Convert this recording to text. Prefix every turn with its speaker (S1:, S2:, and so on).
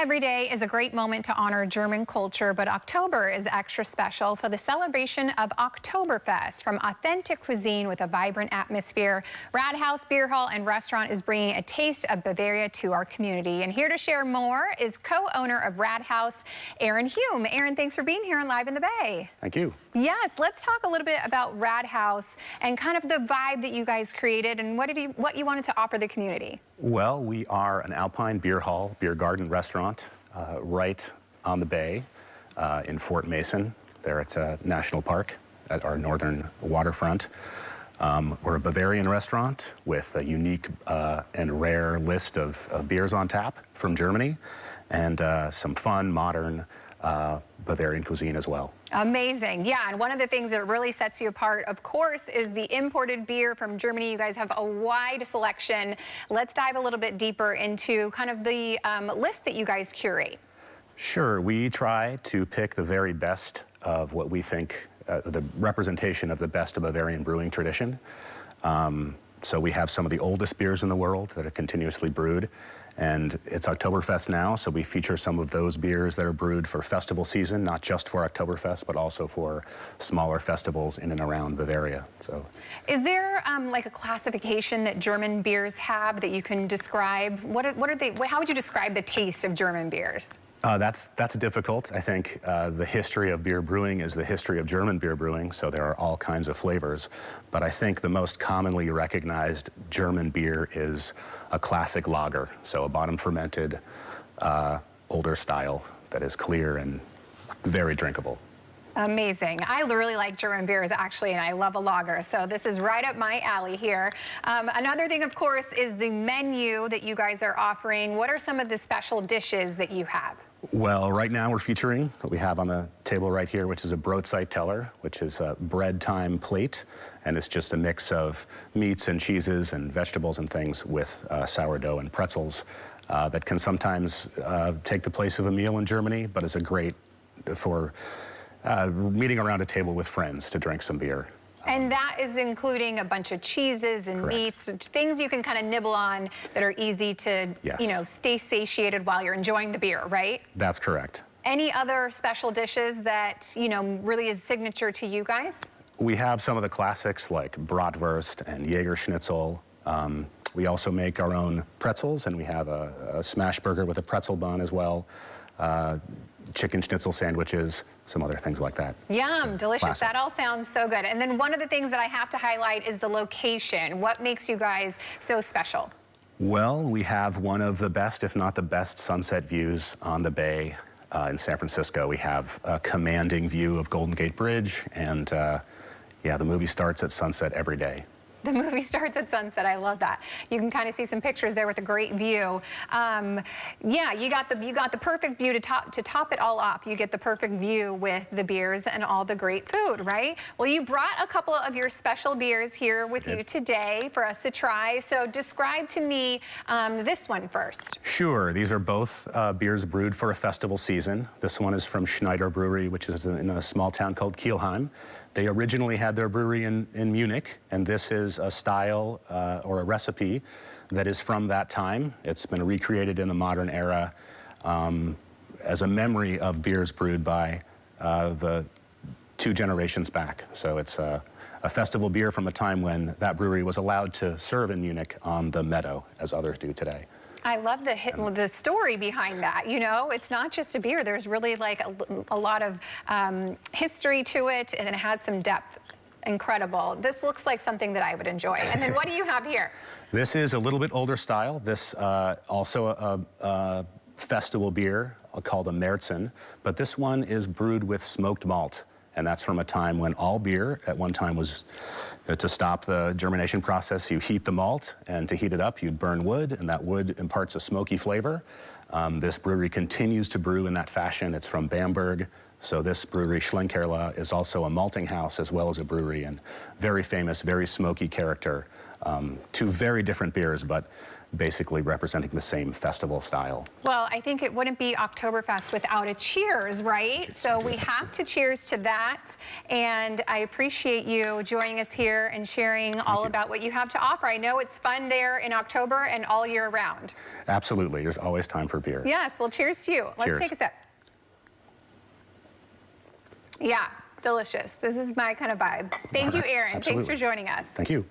S1: Every day is a great moment to honor German culture, but October is extra special for the celebration of Oktoberfest. From authentic cuisine with a vibrant atmosphere, Radhaus Beer Hall and Restaurant is bringing a taste of Bavaria to our community. And here to share more is co-owner of Radhaus, Aaron Hulme. Aaron, thanks for being here on Live in the Bay.
S2: Thank you.
S1: Yes, let's talk a little bit about Radhaus and kind of the vibe that you guys created and what you wanted to offer the community.
S2: Well, we are an Alpine beer hall, beer garden restaurant right on the bay in Fort Mason, there at National Park at our northern waterfront. We're a Bavarian restaurant with a unique and rare list of beers on tap from Germany and some fun, modern Bavarian cuisine as well.
S1: Amazing. Yeah, and one of the things that really sets you apart, of course, is the imported beer from Germany. You guys have a wide selection. Let's dive a little bit deeper into kind of the list that you guys curate.
S2: Sure. We try to pick the very best of what we think, the representation of the best of Bavarian brewing tradition. So we have some of the oldest beers in the world that are continuously brewed. And it's Oktoberfest now, so we feature some of those beers that are brewed for festival season, not just for Oktoberfest, but also for smaller festivals in and around Bavaria. So,
S1: is there like a classification that German beers have that you can describe? What are they? How would you describe the taste of German beers?
S2: That's difficult. I think the history of beer brewing is the history of German beer brewing, so there are all kinds of flavors. But I think the most commonly recognized German beer is a classic lager, so a bottom-fermented, older style that is clear and very drinkable.
S1: Amazing. I really like German beers, actually, and I love a lager, so this is right up my alley here. Another thing, of course, is the menu that you guys are offering. What are some of the special dishes that you have?
S2: Well, right now we're featuring what we have on the table right here, which is a broadside teller, which is a bread time plate, and it's just a mix of meats and cheeses and vegetables and things with sourdough and pretzels that can sometimes take the place of a meal in Germany, but is a great for meeting around a table with friends to drink some beer.
S1: And that is including a bunch of cheeses and
S2: Correct.
S1: meats, things you can kind of nibble on that are easy to,
S2: Yes.
S1: you know, stay satiated while you're enjoying the beer, right?
S2: That's correct.
S1: Any other special dishes that, you know, really is signature to you guys?
S2: We have some of the classics like bratwurst and Jäger schnitzel. We also make our own pretzels, and we have a smash burger with a pretzel bun as well. Chicken schnitzel sandwiches, some other things like that.
S1: Yum, delicious.
S2: Classic.
S1: That all sounds so good. And then one of the things that I have to highlight is the location. What makes you guys so special?
S2: Well, we have one of the best, if not the best, sunset views on the bay in San Francisco. We have a commanding view of Golden Gate Bridge, and yeah, the movie starts at sunset every day.
S1: The movie starts at sunset. I love that. You can kind of see some pictures there with a great view. Yeah, you got the perfect view to top it all off. You get the perfect view with the beers and all the great food, right? Well, you brought a couple of your special beers here with you today for us to try. So describe to me this one first.
S2: Sure. These are both beers brewed for a festival season. This one is from Schneider Brewery, which is in a small town called Kielheim. They originally had their brewery in Munich, and this is a style or a recipe that is from that time. It's been recreated in the modern era as a memory of beers brewed by the 2 generations back. So it's a festival beer from a time when that brewery was allowed to serve in Munich on the meadow, as others do today.
S1: I love the story behind that. You know, it's not just a beer. There's really like a lot of history to it, and it has some depth. Incredible. This looks like something that I would enjoy. And then what do you have here?
S2: This is a little bit older style. This also a festival beer called a Märzen, but this one is brewed with smoked malt. And that's from a time when all beer at one time was, to stop the germination process, you heat the malt, and to heat it up, you'd burn wood, and that wood imparts a smoky flavor. This brewery continues to brew in that fashion. It's from Bamberg. So this brewery, Schlenkerla, is also a malting house as well as a brewery, and very famous, very smoky character. 2 very different beers, but basically representing the same festival style.
S1: Well, I think it wouldn't be Oktoberfest without a cheers, right? So we have to cheers to that. And I appreciate you joining us here and sharing all about what you have to offer. I know it's fun there in October and all year round.
S2: Absolutely. There's always time for beer.
S1: Yes, well, cheers to you. Let's
S2: Cheers.
S1: take a sip. Yeah, delicious. This is my kind of vibe. Thank you, Aaron.
S2: Absolutely.
S1: Thanks for joining us.
S2: Thank you.